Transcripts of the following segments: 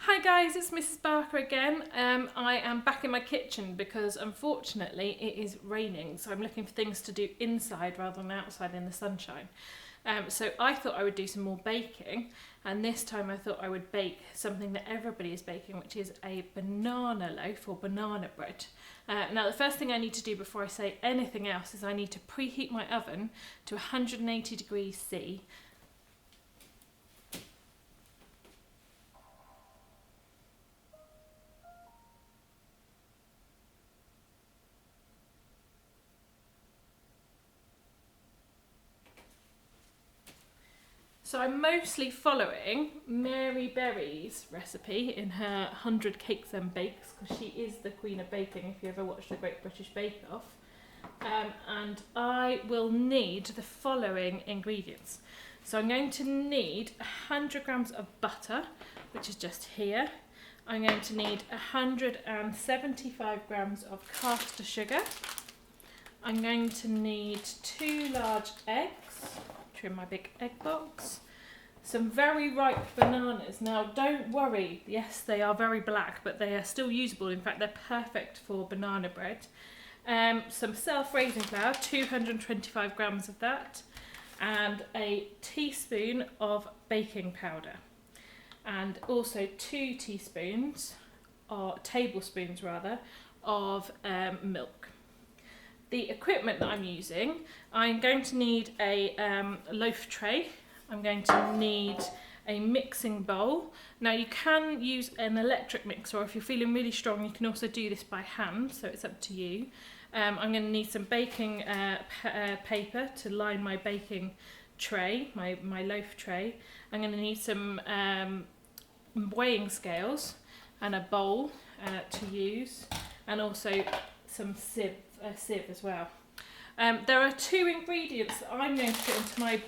Hi guys, it's Mrs. Barker again. I am back in my kitchen because unfortunately it is raining, so I'm looking for things to do inside rather than outside in the sunshine. So I thought I would do some more baking, and this time I thought I would bake something that everybody is baking, which is a banana loaf or banana bread. Now the first thing I need to do before I say anything else is I need to preheat my oven to 180 degrees C. So I'm mostly following Mary Berry's recipe in her 100 Cakes and Bakes, because she is the queen of baking if you ever watched the Great British Bake Off. And I will need the following ingredients. So I'm going to need 100 grams of butter, which is just here. I'm going to need 175 grams of caster sugar. I'm going to need 2 large eggs. In my big egg box, some very ripe bananas. Now don't worry, yes they are very black, but they are still usable. In fact, they're perfect for banana bread. Some self-raising flour, 225 grams of that, and a teaspoon of baking powder, and also 2 tablespoons of milk. The equipment that I'm using, I'm going to need a loaf tray. I'm going to need a mixing bowl. Now you can use an electric mixer, or if you're feeling really strong you can also do this by hand, so it's up to you. I'm going to need some baking paper to line my baking tray, my loaf tray. I'm going to need some weighing scales and a bowl to use, and also some sieve as well. There are 2 ingredients that I'm going to put into my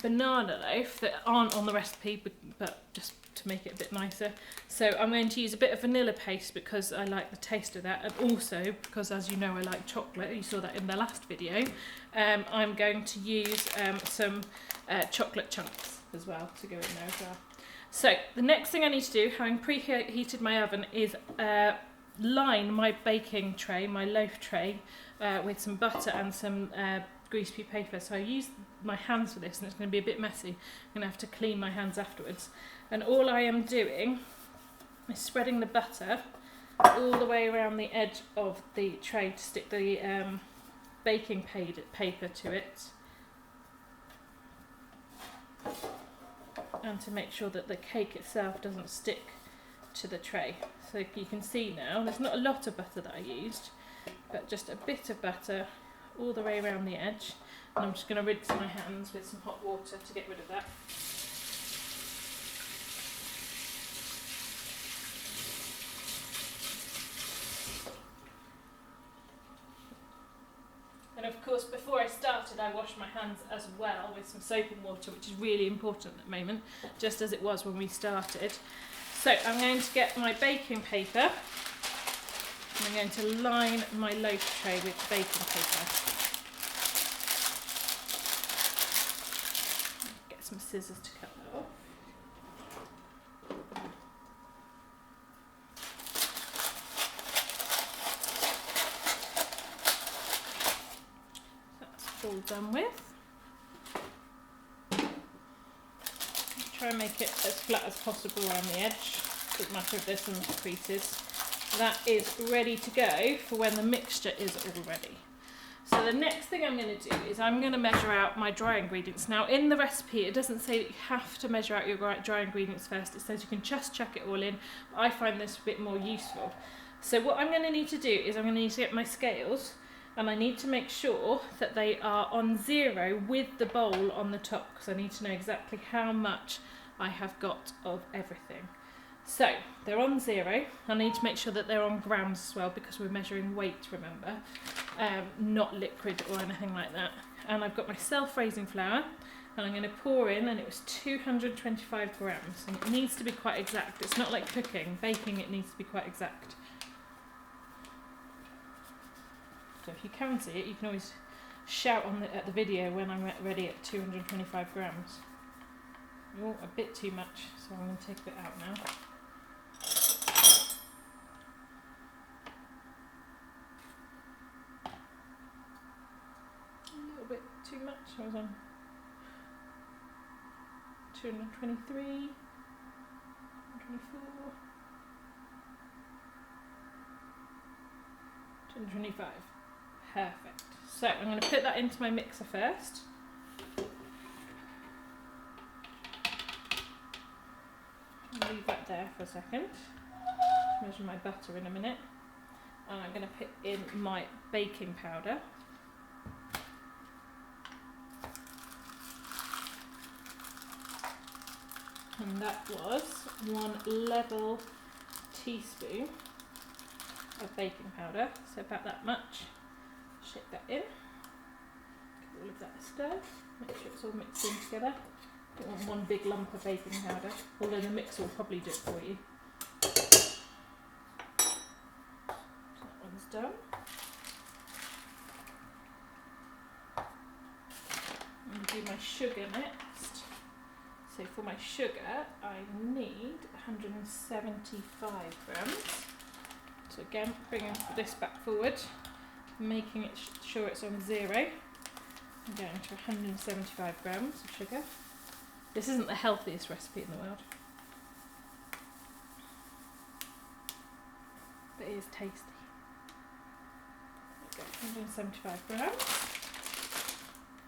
banana loaf that aren't on the recipe, but just to make it a bit nicer. So I'm going to use a bit of vanilla paste because I like the taste of that, and also because, as you know, I like chocolate. You saw that in the last video. I'm going to use some chocolate chunks as well to go in there as well. So the next thing I need to do, having preheated my oven, is line my baking tray, my loaf tray, with some butter and some greaseproof paper. So I use my hands for this, and it's going to be a bit messy. I'm going to have to clean my hands afterwards. And all I am doing is spreading the butter all the way around the edge of the tray to stick the baking paper to it, and to make sure that the cake itself doesn't stick to the tray. So you can see now there's not a lot of butter that I used, but just a bit of butter all the way around the edge, and I'm just going to rinse my hands with some hot water to get rid of that. And of course, before I started, I washed my hands as well with some soap and water, which is really important at the moment, just as it was when we started. So I'm going to get my baking paper, and I'm going to line my loaf tray with baking paper. Get some scissors to cut that off. That's all done with. Try and make it as flat as possible around the edge. Doesn't matter if there's some creases. That is ready to go for when the mixture is all ready. So the next thing I'm going to do is I'm going to measure out my dry ingredients. Now in the recipe it doesn't say that you have to measure out your dry ingredients first. It says you can just chuck it all in, but I find this a bit more useful. So what I'm going to need to do is I'm going to need to get my scales, and I need to make sure that they are on 0 with the bowl on the top, because I need to know exactly how much I have got of everything. So they're on 0. I need to make sure that they're on grams as well, because we're measuring weight, remember, not liquid or anything like that. And I've got my self-raising flour, and I'm going to pour in, and it was 225 grams, and it needs to be quite exact. It's not like cooking. Baking, it needs to be quite exact. So if you can see it, you can always shout at the video when I'm ready at 225 grams. Oh, a bit too much, so I'm going to take a bit out now. A little bit too much. I was on 223, 24. And 25. Perfect. So I'm going to put that into my mixer first. I'll leave that there for a second. Measure my butter in a minute. And I'm going to put in my baking powder. And that was 1 level teaspoon of baking powder, so about that much. Shake that in. Give all of that a stir. Make sure it's all mixed in together. Don't want one big lump of baking powder, although the mixer will probably do it for you. So that one's done. I'm going to do my sugar next. So for my sugar, I need 175 grams. So again, bringing this back forward, making it sure it's on 0. I'm going to 175 grams of sugar. This isn't the healthiest recipe in the world, but it is tasty. There we go, 175 grams.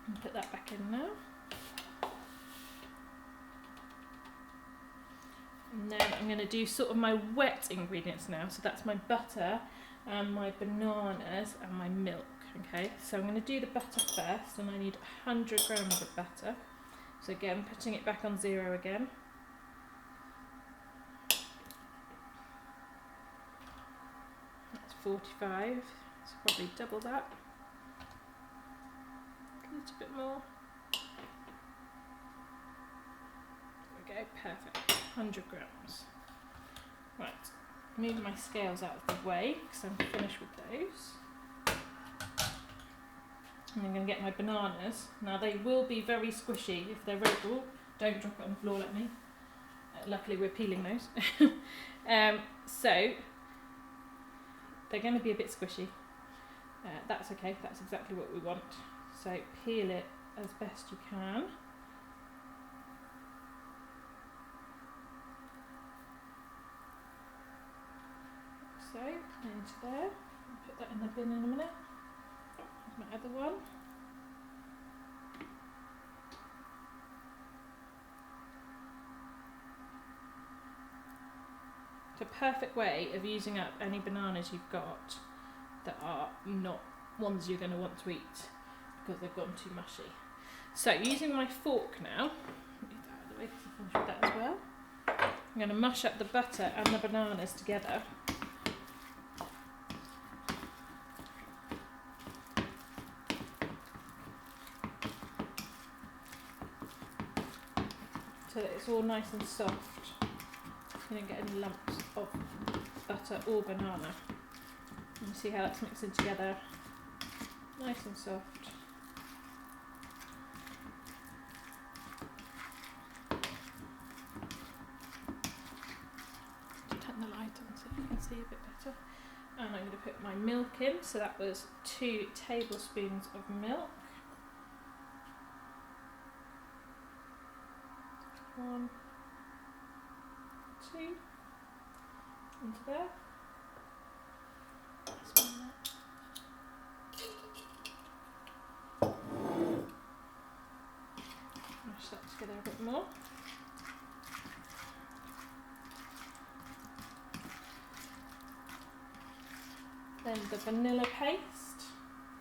And put that back in now. And then I'm going to do sort of my wet ingredients now. So that's my butter and my bananas and my milk. Okay, so I'm going to do the butter first, and I need 100 grams of butter. So again, putting it back on 0 again. That's 45, so probably double that. A little bit more. There we go, perfect. 100 grams. Right, move my scales out of the way because I'm finished with those. And I'm going to get my bananas. Now they will be very squishy if they're red. Oh, don't drop it on the floor like me. Luckily we're peeling those. So they're going to be a bit squishy. That's okay, that's exactly what we want. So peel it as best you can. So, into there. I'll put that in the bin in a minute. Here's my other one. It's a perfect way of using up any bananas you've got that are not ones you're going to want to eat because they've gone too mushy. So, using my fork now, move that out of the way because I finished with that as well. I'm going to mush up the butter and the bananas together. So that it's all nice and soft. You don't get any lumps of butter or banana. You see how that's mixing together. Nice and soft. Turn the light on so you can see a bit better. And I'm going to put my milk in. So that was 2 tablespoons of milk. 1, 2, into there. Mash that together a bit more. Then the vanilla paste.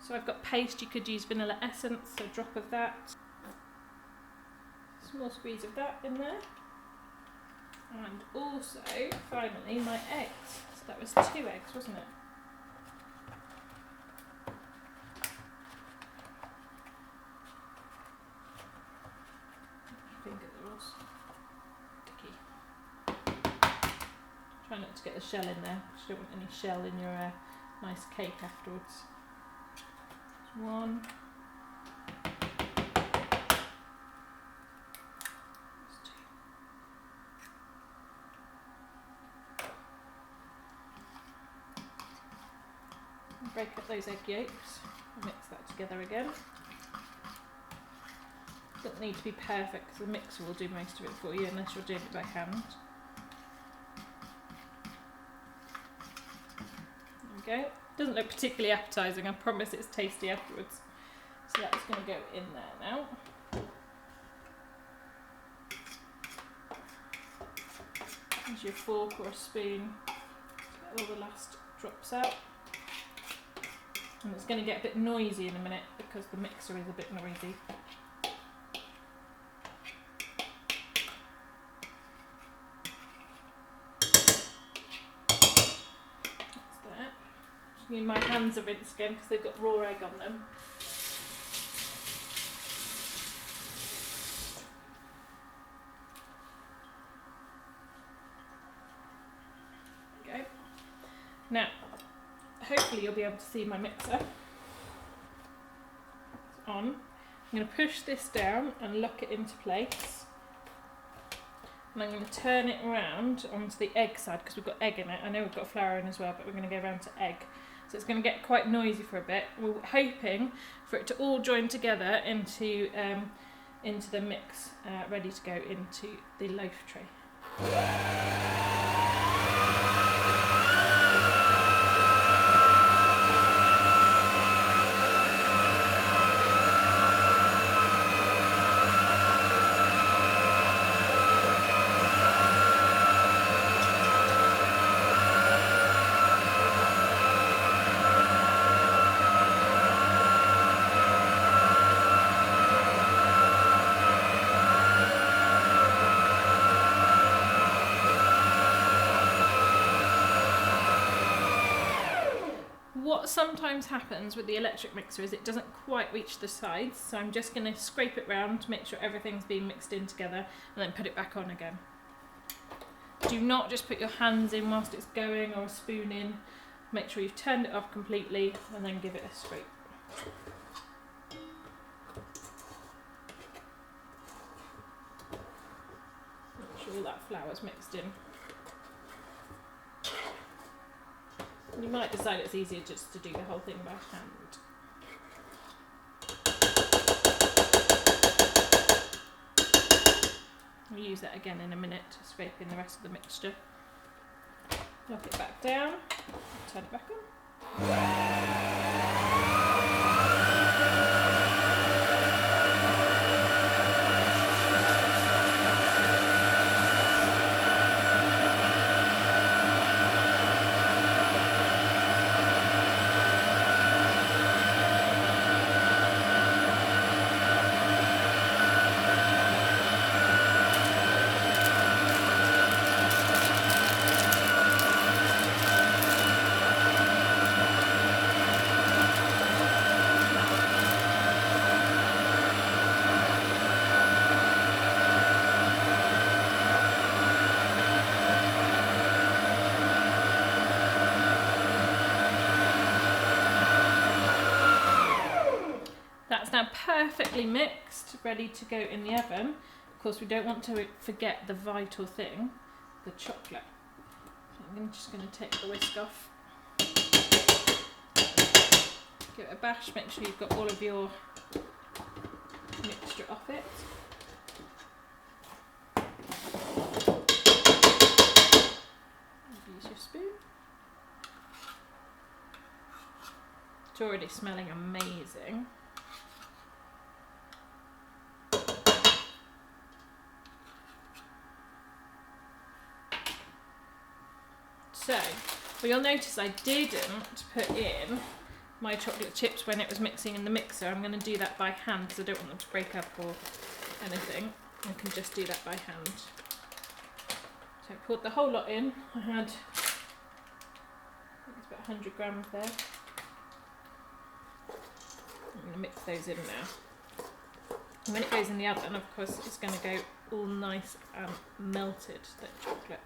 So I've got paste, you could use vanilla essence, so a drop of that. Small squeeze of that in there. And also, finally, my eggs. So that was 2 eggs, wasn't it? I think it was sticky. Try not to get the shell in there, because you don't want any shell in your nice cake afterwards. 1. break up those egg yolks, mix that together again. Doesn't need to be perfect because the mixer will do most of it for you unless you're doing it by hand. There we go. Doesn't look particularly appetising, I promise it's tasty afterwards. So that's going to go in there now. Use your fork or a spoon to get all the last drops out. And it's going to get a bit noisy in a minute because the mixer is a bit noisy. That's that. Just need my hands are rinsed again because they've got raw egg on them. Now, hopefully you'll be able to see my mixer. It's on. I'm going to push this down and lock it into place. And I'm going to turn it around onto the egg side because we've got egg in it. I know we've got flour in as well, but we're going to go around to egg. So it's going to get quite noisy for a bit. We're hoping for it to all join together into the mix, ready to go into the loaf tray. What sometimes happens with the electric mixer is it doesn't quite reach the sides, so I'm just going to scrape it round to make sure everything's being mixed in together and then put it back on again. Do not just put your hands in whilst it's going or a spoon in. Make sure you've turned it off completely and then give it a scrape. Make sure all that flour's mixed in. You might decide it's easier just to do the whole thing by hand. We'll use that again in a minute to scrape in the rest of the mixture. Lock it back down, turn it back on. That's now perfectly mixed, ready to go in the oven. Of course, we don't want to forget the vital thing, the chocolate. So I'm just going to take the whisk off. Give it a bash, make sure you've got all of your mixture off it. Use your spoon. It's already smelling amazing. So, well, you'll notice I didn't put in my chocolate chips when it was mixing in the mixer. I'm going to do that by hand because I don't want them to break up or anything. I can just do that by hand. So I poured the whole lot in. I had, I think it's about 100 grams there. I'm going to mix those in now. And when it goes in the oven, of course, it's going to go all nice and melted, that chocolate.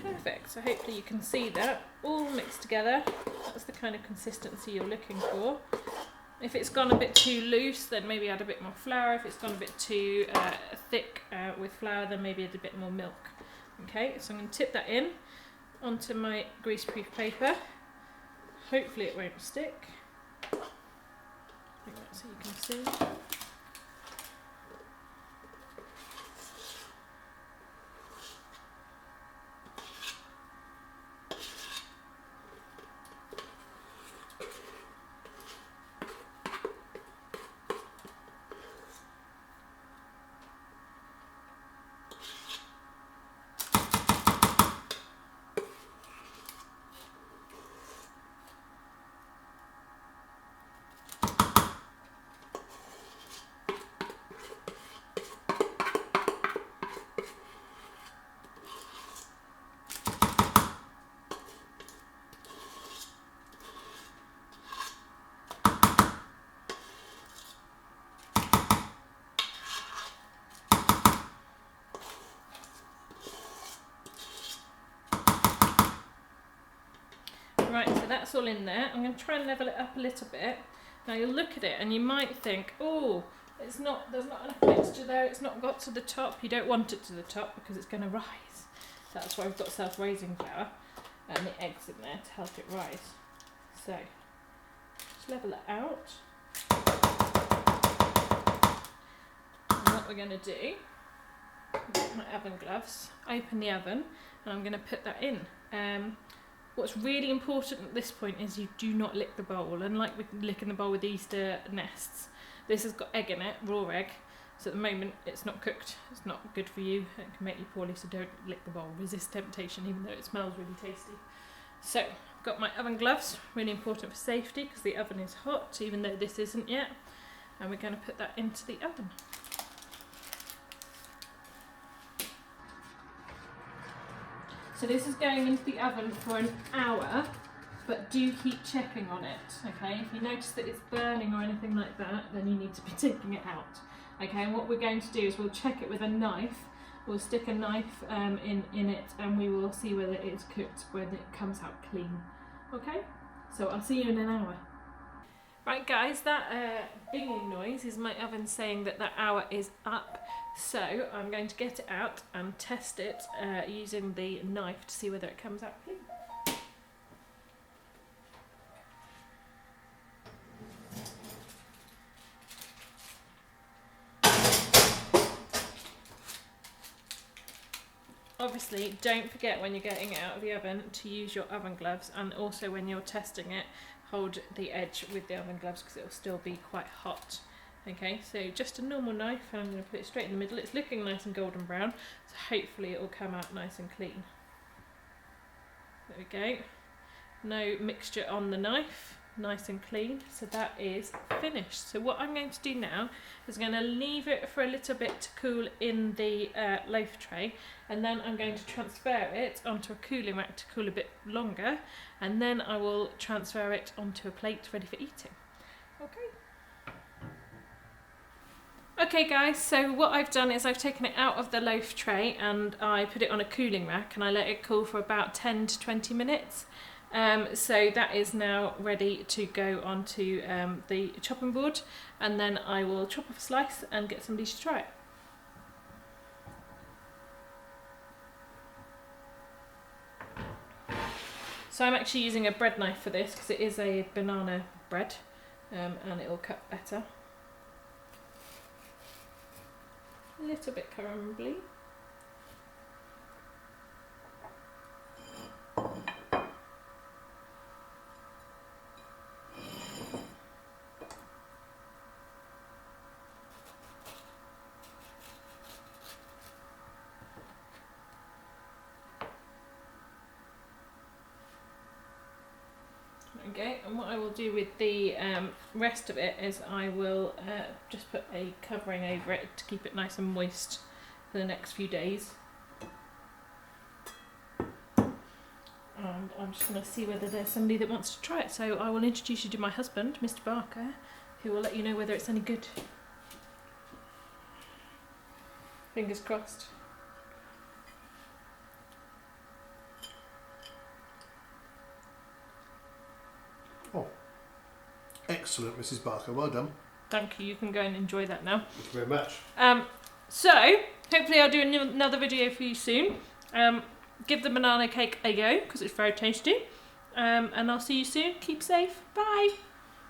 Perfect, so hopefully you can see that all mixed together. That's the kind of consistency you're looking for. If it's gone a bit too loose, then maybe add a bit more flour. If it's gone a bit too thick with flour, then maybe add a bit more milk. Okay, so I'm going to tip that in. onto my greaseproof paper. Hopefully it won't stick. Bring that so you can see. Right, so that's all in there. I'm going to try and level it up a little bit. Now you'll look at it and you might think, oh, there's not enough mixture there, it's not got to the top. You don't want it to the top because it's going to rise. That's why we've got self-raising flour and the eggs in there to help it rise. So, just level it out. And what we're going to do, get my oven gloves, open the oven, and I'm going to put that in. What's really important at this point is you do not lick the bowl. Unlike with licking the bowl with Easter nests, this has got egg in it, raw egg. So at the moment it's not cooked, it's not good for you, it can make you poorly, so don't lick the bowl. Resist temptation even though it smells really tasty. So I've got my oven gloves, really important for safety because the oven is hot even though this isn't yet. And we're going to put that into the oven. So this is going into the oven for an hour, but do keep checking on it, okay? If you notice that it's burning or anything like that, then you need to be taking it out, okay? And what we're going to do is we'll check it with a knife. We'll stick a knife in it and we will see whether it's cooked when it comes out clean, okay? So I'll see you in an hour. Right guys, that binging noise is my oven saying that hour is up. So I'm going to get it out and test it using the knife to see whether it comes out clean. Obviously, don't forget when you're getting it out of the oven to use your oven gloves, and also when you're testing it, hold the edge with the oven gloves because it will still be quite hot. Okay, so just a normal knife, and I'm going to put it straight in the middle. It's looking nice and golden brown, so hopefully it will come out nice and clean. There we go. No mixture on the knife, nice and clean, so that is finished. So what I'm going to do now is I'm going to leave it for a little bit to cool in the loaf tray, and then I'm going to transfer it onto a cooling rack to cool a bit longer, and then I will transfer it onto a plate ready for eating. Okay. Okay guys, so what I've done is I've taken it out of the loaf tray and I put it on a cooling rack and I let it cool for about 10 to 20 minutes. So that is now ready to go onto the chopping board, and then I will chop off a slice and get somebody to try it. So I'm actually using a bread knife for this because it is a banana bread and it will cut better. A little bit crumbly. Okay, and what I will do with the rest of it is I will just put a covering over it to keep it nice and moist for the next few days. And I'm just going to see whether there's somebody that wants to try it. So I will introduce you to my husband, Mr. Barker, who will let you know whether it's any good. Fingers crossed. Oh, excellent, Mrs. Barker. Well done. Thank you. You can go and enjoy that now. Thank you very much. So hopefully I'll do another video for you soon. give the banana cake a go because it's very tasty. And I'll see you soon. Keep safe. Bye.